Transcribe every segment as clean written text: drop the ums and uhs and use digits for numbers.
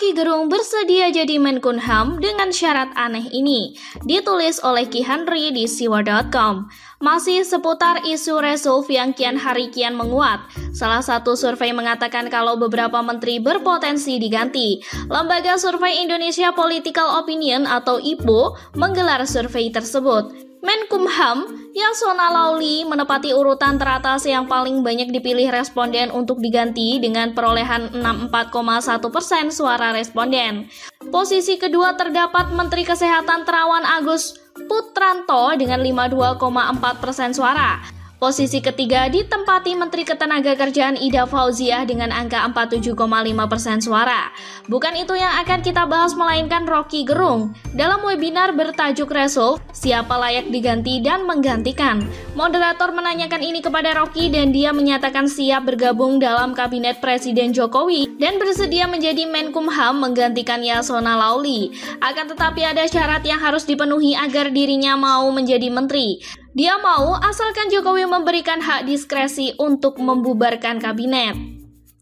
Roky Gerung bersedia jadi Menkumham dengan syarat aneh ini, ditulis oleh Ki Henry di siwa.com. Masih seputar isu reshuffle yang kian hari kian menguat. Salah satu survei mengatakan kalau beberapa menteri berpotensi diganti. Lembaga Survei Indonesia Political Opinion atau IPO menggelar survei tersebut. Menkumham Yasona Lawli menepati urutan teratas yang paling banyak dipilih responden untuk diganti dengan perolehan 64,1% suara responden. Posisi kedua terdapat Menteri Kesehatan Terawan Agus Putranto dengan 52,4% suara. Posisi ketiga ditempati Menteri Ketenagakerjaan Ida Fauziah dengan angka 47,5% suara. Bukan itu yang akan kita bahas, melainkan Roky Gerung. Dalam webinar bertajuk Reshuffle, siapa layak diganti dan menggantikan? Moderator menanyakan ini kepada Roky dan dia menyatakan siap bergabung dalam kabinet Presiden Jokowi dan bersedia menjadi Menkumham menggantikan Yasona Lawli. Akan tetapi ada syarat yang harus dipenuhi agar dirinya mau menjadi menteri. Dia mau asalkan Jokowi memberikan hak diskresi untuk membubarkan kabinet.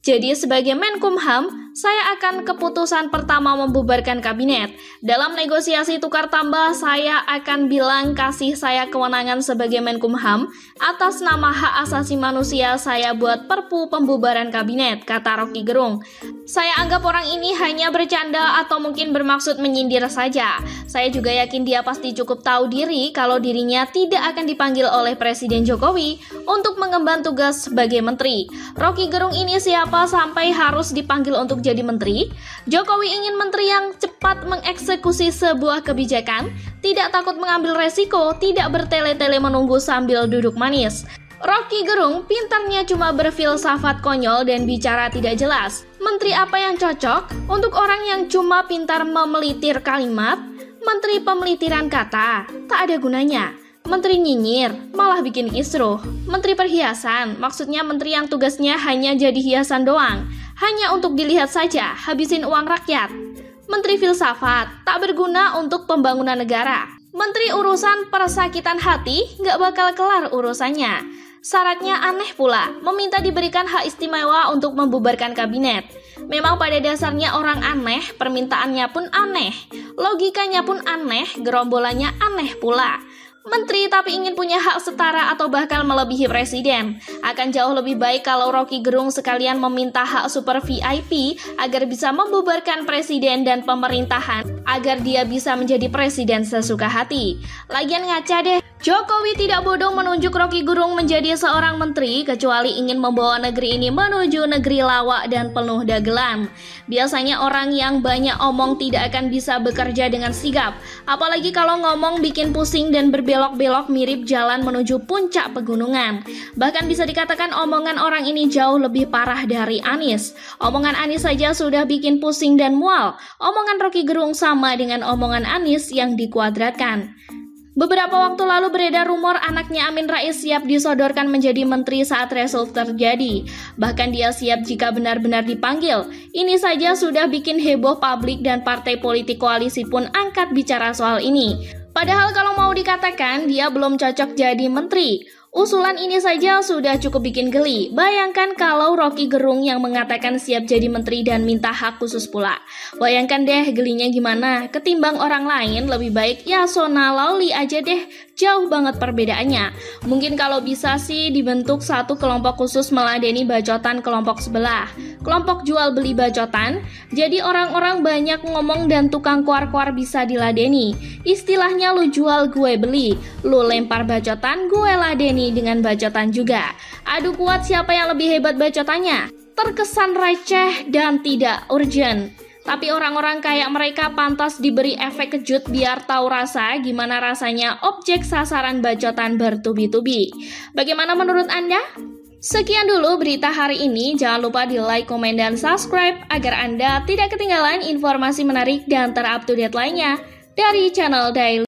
Jadi sebagai Menkumham, saya akan keputusan pertama membubarkan kabinet. Dalam negosiasi tukar tambah, saya akan bilang kasih saya kewenangan sebagai Menkumham. Atas nama hak asasi manusia, saya buat perpu pembubaran kabinet, kata Roky Gerung. Saya anggap orang ini hanya bercanda atau mungkin bermaksud menyindir saja. Saya juga yakin dia pasti cukup tahu diri kalau dirinya tidak akan dipanggil oleh Presiden Jokowi untuk mengemban tugas sebagai menteri. Roky Gerung ini siapa sampai harus dipanggil untuk jadi menteri? Jokowi ingin menteri yang cepat mengeksekusi sebuah kebijakan, tidak takut mengambil resiko, tidak bertele-tele menunggu sambil duduk manis. Roky Gerung pintarnya cuma berfilsafat konyol dan bicara tidak jelas. Menteri apa yang cocok untuk orang yang cuma pintar memelitir kalimat? Menteri pemelitiran kata, tak ada gunanya. Menteri nyinyir, malah bikin kisruh. Menteri perhiasan, maksudnya menteri yang tugasnya hanya jadi hiasan doang. Hanya untuk dilihat saja, habisin uang rakyat. Menteri filsafat, tak berguna untuk pembangunan negara. Menteri urusan persakitan hati, nggak bakal kelar urusannya. Syaratnya aneh pula, meminta diberikan hak istimewa untuk membubarkan kabinet. Memang pada dasarnya orang aneh, permintaannya pun aneh. Logikanya pun aneh, gerombolannya aneh pula. Menteri tapi ingin punya hak setara atau bahkan melebihi presiden. Akan jauh lebih baik kalau Roky Gerung sekalian meminta hak super VIP agar bisa membubarkan presiden dan pemerintahan, agar dia bisa menjadi presiden sesuka hati. Lagian ngaca deh, Jokowi tidak bodoh menunjuk Roky Gerung menjadi seorang menteri kecuali ingin membawa negeri ini menuju negeri lawak dan penuh dagelan. Biasanya orang yang banyak omong tidak akan bisa bekerja dengan sigap, apalagi kalau ngomong bikin pusing dan berbelok-belok mirip jalan menuju puncak pegunungan. Bahkan bisa dikatakan omongan orang ini jauh lebih parah dari Anies. Omongan Anies saja sudah bikin pusing dan mual. Omongan Roky Gerung sama dengan omongan Anies yang dikuadratkan. Beberapa waktu lalu beredar rumor anaknya Amin Rais siap disodorkan menjadi menteri saat reshuffle terjadi. Bahkan dia siap jika benar-benar dipanggil. Ini saja sudah bikin heboh publik dan partai politik koalisi pun angkat bicara soal ini. Padahal kalau mau dikatakan dia belum cocok jadi menteri. Usulan ini saja sudah cukup bikin geli. Bayangkan kalau Roky Gerung yang mengatakan siap jadi menteri dan minta hak khusus pula. Bayangkan deh gelinya gimana. Ketimbang orang lain lebih baik Yasona Lawli aja deh. Jauh banget perbedaannya. Mungkin kalau bisa sih dibentuk satu kelompok khusus meladeni bacotan kelompok sebelah. Kelompok jual beli bacotan. Jadi orang-orang banyak ngomong dan tukang kuar-kuar bisa diladeni. Istilahnya lu jual gue beli. Lu lempar bacotan, gue ladeni dengan bacotan juga. Adu kuat siapa yang lebih hebat bacotannya. Terkesan receh dan tidak urgent. Tapi orang-orang kayak mereka pantas diberi efek kejut biar tahu rasa gimana rasanya objek sasaran bacotan bertubi-tubi. Bagaimana menurut Anda? Sekian dulu berita hari ini. Jangan lupa di like, komen, dan subscribe agar Anda tidak ketinggalan informasi menarik dan terupdate lainnya dari channel Daily.